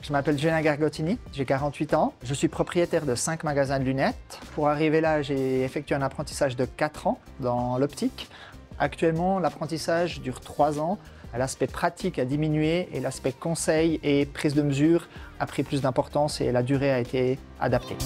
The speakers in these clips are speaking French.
Je m'appelle Julien Gargottini, j'ai 48 ans. Je suis propriétaire de 5 magasins de lunettes. Pour arriver là, j'ai effectué un apprentissage de 4 ans dans l'optique. Actuellement, l'apprentissage dure 3 ans. L'aspect pratique a diminué et l'aspect conseil et prise de mesure a pris plus d'importance et la durée a été adaptée.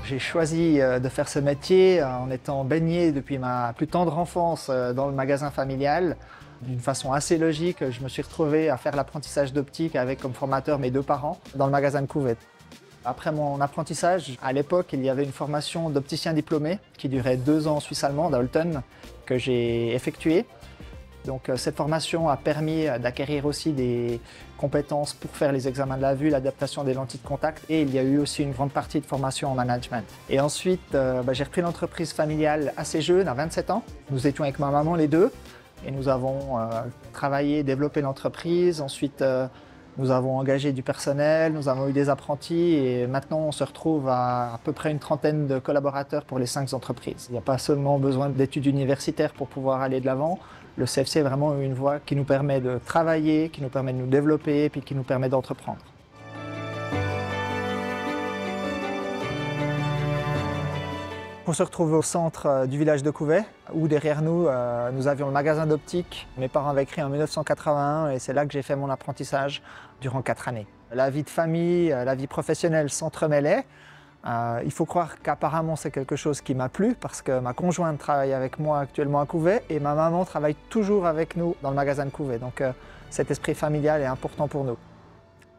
J'ai choisi de faire ce métier en étant baigné depuis ma plus tendre enfance dans le magasin familial. D'une façon assez logique, je me suis retrouvé à faire l'apprentissage d'optique avec comme formateur mes 2 parents dans le magasin de Couvet. Après mon apprentissage, à l'époque, il y avait une formation d'opticien diplômé qui durait 2 ans en Suisse allemande à Olten que j'ai effectuée. Donc cette formation a permis d'acquérir aussi des compétences pour faire les examens de la vue, l'adaptation des lentilles de contact et il y a eu aussi une grande partie de formation en management. Et ensuite, j'ai repris l'entreprise familiale assez jeune, à 27 ans. Nous étions avec ma maman les deux et nous avons travaillé, développé l'entreprise. Ensuite, nous avons engagé du personnel, nous avons eu des apprentis et maintenant on se retrouve à peu près une trentaine de collaborateurs pour les 5 entreprises. Il n'y a pas seulement besoin d'études universitaires pour pouvoir aller de l'avant. Le CFC est vraiment une voie qui nous permet de travailler, qui nous permet de nous développer et puis qui nous permet d'entreprendre. On se retrouve au centre du village de Couvet, où derrière nous, nous avions le magasin d'optique. Mes parents avaient créé en 1981 et c'est là que j'ai fait mon apprentissage durant 4 années. La vie de famille, la vie professionnelle s'entremêlaient. Il faut croire qu'apparemment c'est quelque chose qui m'a plu parce que ma conjointe travaille avec moi actuellement à Couvet et ma maman travaille toujours avec nous dans le magasin de Couvet. Donc cet esprit familial est important pour nous.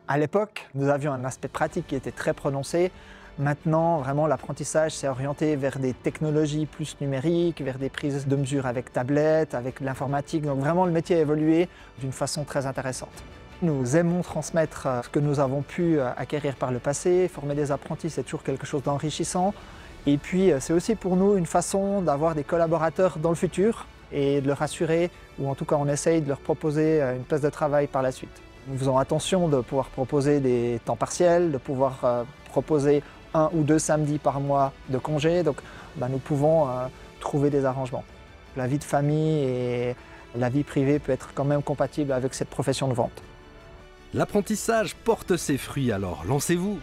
À l'époque, nous avions un aspect pratique qui était très prononcé. Maintenant, vraiment, l'apprentissage s'est orienté vers des technologies plus numériques, vers des prises de mesure avec tablette, avec l'informatique. Donc vraiment, le métier a évolué d'une façon très intéressante. Nous aimons transmettre ce que nous avons pu acquérir par le passé. Former des apprentis, c'est toujours quelque chose d'enrichissant. Et puis, c'est aussi pour nous une façon d'avoir des collaborateurs dans le futur et de leur assurer, ou en tout cas, on essaye de leur proposer une place de travail par la suite. Nous faisons attention de pouvoir proposer des temps partiels, de pouvoir proposer 1 ou 2 samedis par mois de congé, donc nous pouvons trouver des arrangements. La vie de famille et la vie privée peut être quand même compatible avec cette profession de vente. L'apprentissage porte ses fruits alors, lancez-vous!